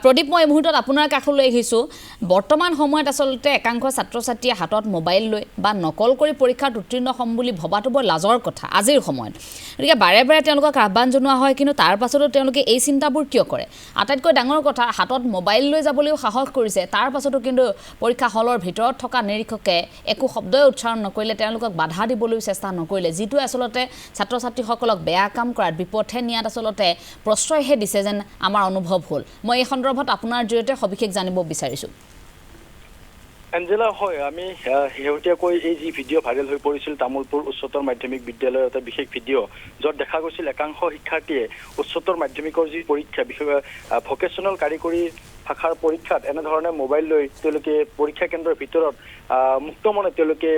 প্ৰদীপ মই এই মুহূৰ্তত আপোনাৰ কাষলৈ আহিছোঁ বৰ্তমান সময়ত আচলতে একাংশ ছাত্ৰ ছাত্ৰীয়ে হাতত মোবাইল লৈ বা নকল কৰি পৰীক্ষাত উত্তীৰ্ণ হ'ম বুলি ভবাটো বৰ লাজৰ কথা আজিৰ সময়ত গতিকে বাৰে বাৰে তেওঁলোকক আহ্বান জনোৱা হয় কিন্তু তাৰ পাছতো তেওঁলোকে এই চিন্তাবোৰ কিয় কৰে আটাইতকৈ ডাঙৰ কথা হাতত মোবাইল লৈ যাবলৈও সাহস কৰিছে তাৰ পাছতো কিন্তু পৰীক্ষা হলৰ ভিতৰত থকা নিৰীক্ষকে একো শব্দই উচ্চাৰণ নকৰিলে তেওঁলোকক বাধা দিবলৈ চেষ্টা নকৰিলে যিটো আচলতে ছাত্ৰ ছাত্ৰীসকলক বেয়া কাম কৰাৰ বিপথে নিয়াত আচলতে প্ৰশ্ৰয়হে দিছে যেন আমাৰ অনুভৱ হ'ল মই এই সন্দৰ্ভত আপোনাৰ জৰিয়তে সবিশেষ জানিব বিচাৰিছোঁ এঞ্জেলা হয় আমি শেহতীয়াকৈ এই যি ভিডিঅ' ভাইৰেল হৈ পৰিছিল তামোলপুৰ উচ্চতৰ মাধ্যমিক বিদ্যালয়ৰ এটা বিশেষ ভিডিঅ' য'ত দেখা গৈছিল একাংশ শিক্ষাৰ্থীয়ে উচ্চতৰ মাধ্যমিকৰ যি পৰীক্ষা বিশেষকৈ ভকেশ্যনেল কাৰিকৰী শাখাৰ পৰীক্ষাত এনেধৰণে মোবাইল লৈ তেওঁলোকে পৰীক্ষা কেন্দ্ৰৰ ভিতৰত মুক্ত মনে তেওঁলোকে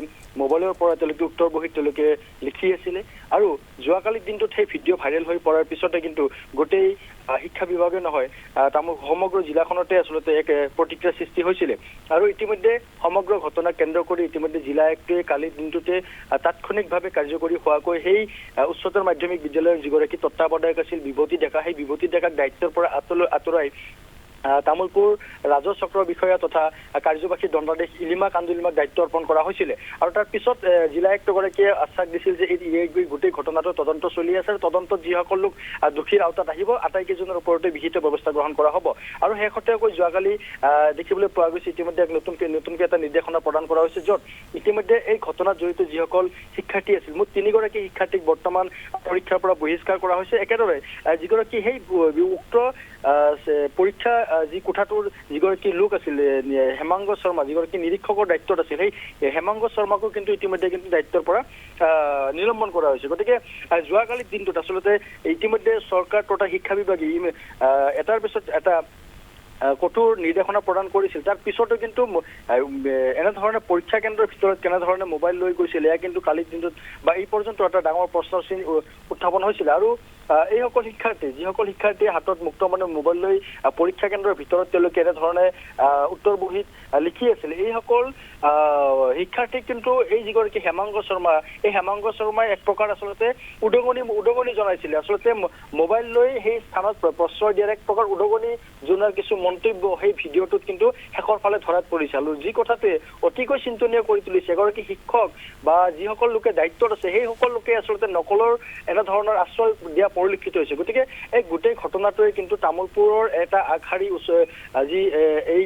মোবাইলৰ পৰা তেওঁলোকে উত্তৰ বহীত তেওঁলোকে লিখি আছিলে আৰু যোৱাকালিৰ দিনটোত সেই ভিডিঅ' ভাইৰেল হৈ পৰাৰ পিছতে কিন্তু গোটেই শিক্ষা বিভাগে নহয় সমগ্ৰ জিলাখনতে আচলতে এক প্ৰতিক্ৰিয়াৰ সৃষ্টি হৈছিলে আৰু ইতিমধ্যে সমগ্ৰ ঘটনা কেন্দ্ৰ কৰি ইতিমধ্যে জিলা আয়ুক্তই কালিৰ দিনটোতে তাৎক্ষণিকভাৱে কাৰ্যকৰী হোৱাকৈ সেই উচ্চতৰ মাধ্যমিক বিদ্যালয়ৰ যিগৰাকী তত্ত্বাৱধায়ক আছিল বিভূতি ডেকা সেই বিভূতি ডেকাক দায়িত্বৰ পৰা আঁতৰাই তামোলপুৰ ৰাজহ চক্ৰৰ বিষয়া তথা কাৰ্যবাহী দণ্ডাধীশ ইলিমা কান্দুলিমাক দায়িত্ব অৰ্পণ কৰা হৈছিলে আৰু তাৰ পিছত জিলা আয়ুক্তগৰাকীয়ে আশ্বাস দিছিল যে এই গোটেই ঘটনাটো তদন্ত চলি আছে আৰু তদন্তত যিসকল লোক দোষীৰ আওতাত আহিব আটাইকেইজনৰ ওপৰতে বিহিত ব্যৱস্থা গ্ৰহণ কৰা হ'ব আৰু শেহতীয়াকৈ যোৱাকালি দেখিবলৈ পোৱা গৈছে ইতিমধ্যে নতুনকৈ এটা নিৰ্দেশনা প্ৰদান কৰা হৈছে য'ত ইতিমধ্যে এই ঘটনাত জড়িত যিসকল শিক্ষাৰ্থী আছিল মুঠ 3গৰাকী শিক্ষাৰ্থীক বৰ্তমান পৰীক্ষাৰ পৰা বহিষ্কাৰ কৰা হৈছে একেদৰে যিগৰাকী সেই উক্ত পৰীক্ষা যি কোঠাটোৰ যিগৰাকী লোক আছিল হেমাংগ শৰ্মা যিগৰাকী নিৰীক্ষকৰ দায়িত্বত আছিল সেই হেমাংগ শৰ্মাকো কিন্তু ইতিমধ্যে কিন্তু দায়িত্বৰ পৰা নিলম্বন কৰা হৈছে গতিকে যোৱাকালিৰ দিনটোত আচলতে ইতিমধ্যে চৰকাৰ তথা শিক্ষা বিভাগে এটাৰ পিছত এটা কঠোৰ নিৰ্দেশনা প্ৰদান কৰিছিল তাৰ পিছতো কিন্তু এনেধৰণে পৰীক্ষা কেন্দ্ৰৰ ভিতৰত কেনেধৰণে মোবাইল লৈ গৈছিল এয়া কিন্তু কালিৰ দিনটোত বা এই পৰ্যন্ত এটা ডাঙৰ প্ৰশ্নৰ চিন উত্থাপন হৈছিল আৰু এইসকল শিক্ষাৰ্থী যিসকল শিক্ষাৰ্থীয়ে হাতত মুক্ত মানে মোবাইল লৈ পৰীক্ষা কেন্দ্ৰৰ ভিতৰত তেওঁলোকে এনেধৰণে উত্তৰ বহীত লিখি আছিল এইসকল শিক্ষাৰ্থীক কিন্তু এই যিগৰাকী হেমাংগ শৰ্মা এই হেমাংগ শৰ্মাই এক প্ৰকাৰ আচলতে উদগনি জনাইছিলে আচলতে মোবাইল লৈ সেই স্থানত প্ৰশ্ৰয় দিয়াৰ এক প্ৰকাৰ উদগনি জনোৱাৰ কিছু মন্তব্য সেই ভিডিঅ'টোত কিন্তু শেষৰ ফালে ধৰাত পৰিছে আৰু যি কথাটোৱে অতিকৈ চিন্তনীয় কৰি তুলিছে এগৰাকী শিক্ষক বা যিসকল লোকে দায়িত্বত আছে সেই সকল লোকে আচলতে নকলৰ এনেধৰণৰ আশ্ৰয় দিয়া পৰিলক্ষিত হৈছে গতিকে এই গোটেই ঘটনাটোৱে কিন্তু তামোলপুৰৰ এটা আগশাৰী যি এই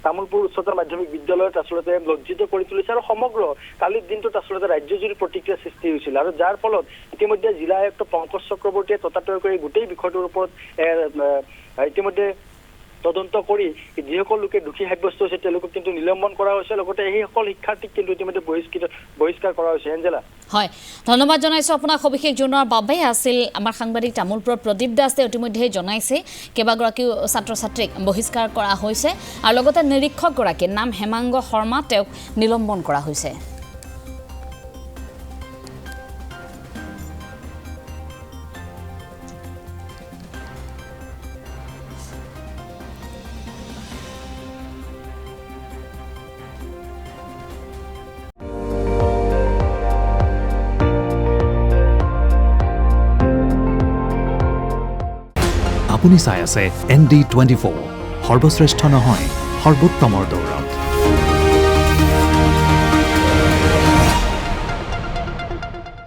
তামোলপুৰ উচ্চতৰ মাধ্যমিক বিদ্যালয়ত আচলতে লজ্জিত কৰি তুলিছে আৰু সমগ্ৰ কালিৰ দিনটোত আচলতে ৰাজ্যজুৰি প্ৰতিক্ৰিয়া সৃষ্টি হৈছিল আৰু যাৰ ফলত ইতিমধ্যে জিলা আয়ুক্ত পংকজ চক্ৰৱৰ্তীয়ে ততাতৈয়াকৈ গোটেই বিষয়টোৰ ওপৰত ইতিমধ্যে তদন্ত কৰি যিসকল লোকে দোষী সাব্যস্ত হৈছে তেওঁলোকক কিন্তু নিলম্বন কৰা হৈছে লগতে সেইসকল শিক্ষাৰ্থীক কিন্তু ইতিমধ্যে বহিষ্কাৰ কৰা হৈছে এঞ্জেলা হয় ধন্যবাদ জনাইছোঁ আপোনাক সবিশেষ জনোৱাৰ বাবে আছিল আমাৰ সাংবাদিক তামোলপুৰৰ প্ৰদীপ দাসে ইতিমধ্যে জনাইছে কেইবাগৰাকী ছাত্ৰ ছাত্ৰীক বহিষ্কাৰ কৰা হৈছে আৰু লগতে নিৰীক্ষকগৰাকীৰ নাম হেমাংগ শৰ্মা তেওঁক নিলম্বন কৰা হৈছে আপুনি চাই আছে ND24 সৰ্বশ্ৰেষ্ঠ নহয় সৰ্বোত্তমৰ দৌৰ